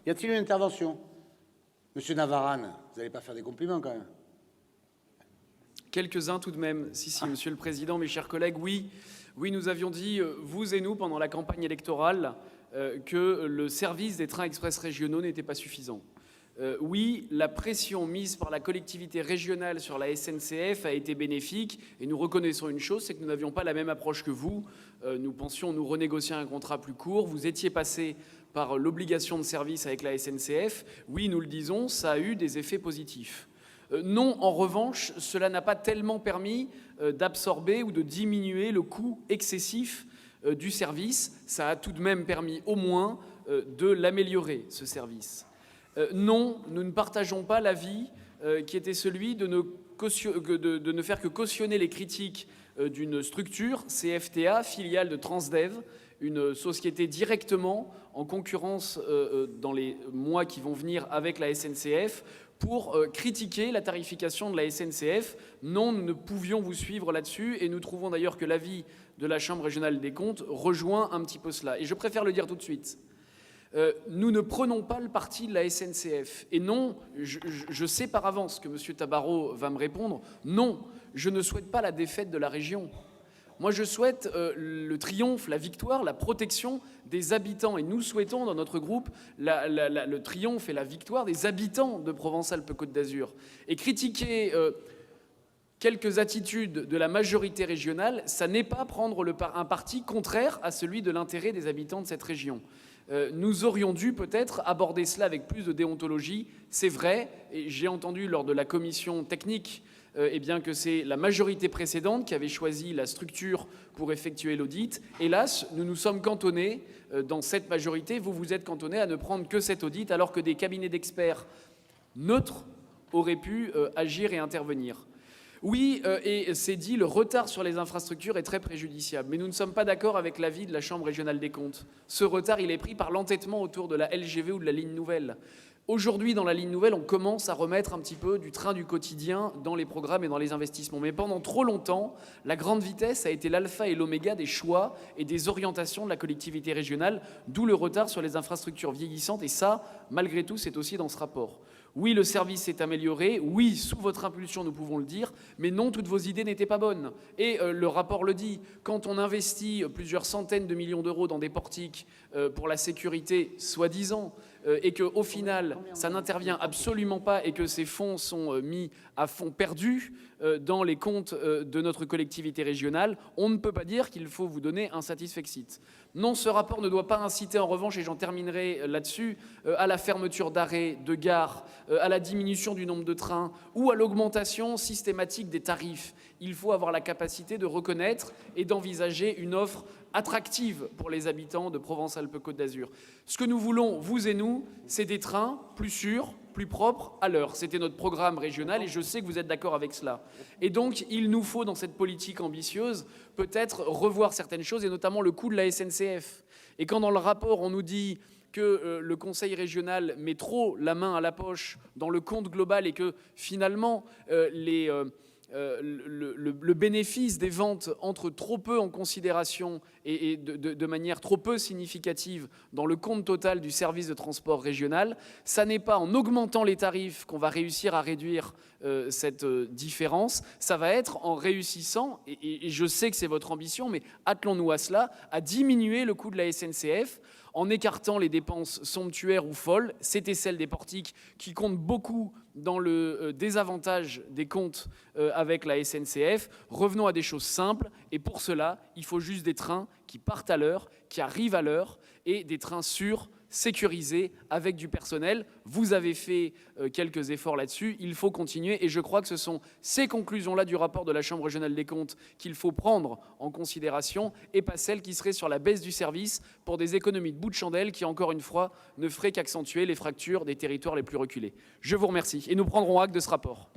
Y a-t-il une intervention? Monsieur Navarane, vous n'allez pas faire des compliments quand même? Quelques-uns tout de même. Si, Monsieur le Président, mes chers collègues, oui, nous avions dit, vous et nous, pendant la campagne électorale, que le service des trains express régionaux n'était pas suffisant. Oui, la pression mise par la collectivité régionale sur la SNCF a été bénéfique et nous reconnaissons une chose, c'est que nous n'avions pas la même approche que vous. Nous pensions nous renégocier un contrat plus court. Vous étiez passé par l'obligation de service avec la SNCF. Oui, nous le disons, ça a eu des effets positifs. Non, en revanche, cela n'a pas tellement permis d'absorber ou de diminuer le coût excessif du service. Ça a tout de même permis au moins de l'améliorer, ce service. Non, nous ne partageons pas l'avis qui était celui de ne faire que cautionner les critiques d'une structure, CFTA, filiale de Transdev, une société directement en concurrence dans les mois qui vont venir avec la SNCF, pour critiquer la tarification de la SNCF. Non, nous ne pouvions vous suivre là-dessus et nous trouvons d'ailleurs que l'avis de la Chambre régionale des comptes rejoint un petit peu cela. Et je préfère le dire tout de suite. Nous ne prenons pas le parti de la SNCF. Et non, je sais par avance que M. Tabarot va me répondre, non, je ne souhaite pas la défaite de la région. Moi, je souhaite le triomphe, la victoire, la protection des habitants. Et nous souhaitons, dans notre groupe, le triomphe et la victoire des habitants de Provence-Alpes-Côte d'Azur. Et critiquer quelques attitudes de la majorité régionale, ça n'est pas prendre un parti contraire à celui de l'intérêt des habitants de cette région. Nous aurions dû peut-être aborder cela avec plus de déontologie. C'est vrai, et j'ai entendu lors de la commission technique eh bien, que c'est la majorité précédente qui avait choisi la structure pour effectuer l'audit. Hélas, nous nous sommes cantonnés dans cette majorité. Vous êtes cantonnés à ne prendre que cet audit, alors que des cabinets d'experts neutres auraient pu agir et intervenir. Oui, et c'est dit, le retard sur les infrastructures est très préjudiciable. Mais nous ne sommes pas d'accord avec l'avis de la Chambre régionale des comptes. Ce retard, il est pris par l'entêtement autour de la LGV ou de la ligne nouvelle. Aujourd'hui, dans la ligne nouvelle, on commence à remettre un petit peu du train du quotidien dans les programmes et dans les investissements. Mais pendant trop longtemps, la grande vitesse a été l'alpha et l'oméga des choix et des orientations de la collectivité régionale, d'où le retard sur les infrastructures vieillissantes. Et ça, malgré tout, c'est aussi dans ce rapport. Oui, le service s'est amélioré, oui, sous votre impulsion, nous pouvons le dire, mais non, toutes vos idées n'étaient pas bonnes. Et le rapport le dit, quand on investit plusieurs centaines de millions d'euros dans des portiques pour la sécurité, soi-disant, et qu'au final, ça n'intervient absolument pas et que ces fonds sont mis à fonds perdus dans les comptes de notre collectivité régionale, on ne peut pas dire qu'il faut vous donner un satisfecit. Non, ce rapport ne doit pas inciter en revanche, et j'en terminerai là-dessus, à la fermeture d'arrêts, de gares, à la diminution du nombre de trains ou à l'augmentation systématique des tarifs. Il faut avoir la capacité de reconnaître et d'envisager une offre attractive pour les habitants de Provence-Alpes-Côte d'Azur. Ce que nous voulons, vous et nous, c'est des trains plus sûrs, plus propres à l'heure. C'était notre programme régional et je sais que vous êtes d'accord avec cela. Et donc, il nous faut, dans cette politique ambitieuse, peut-être revoir certaines choses et notamment le coût de la SNCF. Et quand dans le rapport, on nous dit que le Conseil régional met trop la main à la poche dans le compte global et que finalement, le bénéfice des ventes entre trop peu en considération et de manière trop peu significative dans le compte total du service de transport régional, ça n'est pas en augmentant les tarifs qu'on va réussir à réduire cette différence, ça va être en réussissant, et je sais que c'est votre ambition, mais attelons-nous à cela, à diminuer le coût de la SNCF, en écartant les dépenses somptuaires ou folles, c'était celle des portiques qui comptent beaucoup dans le désavantage des comptes avec la SNCF. Revenons à des choses simples et pour cela, il faut juste des trains qui partent à l'heure, qui arrivent à l'heure et des trains sûrs, sécurisés, avec du personnel. Vous avez fait quelques efforts là-dessus, il faut continuer et je crois que ce sont ces conclusions-là du rapport de la Chambre régionale des comptes qu'il faut prendre en considération et pas celles qui seraient sur la baisse du service pour des économies de bout de chandelle qui, encore une fois, ne feraient qu'accentuer les fractures des territoires les plus reculés. Je vous remercie et nous prendrons acte de ce rapport.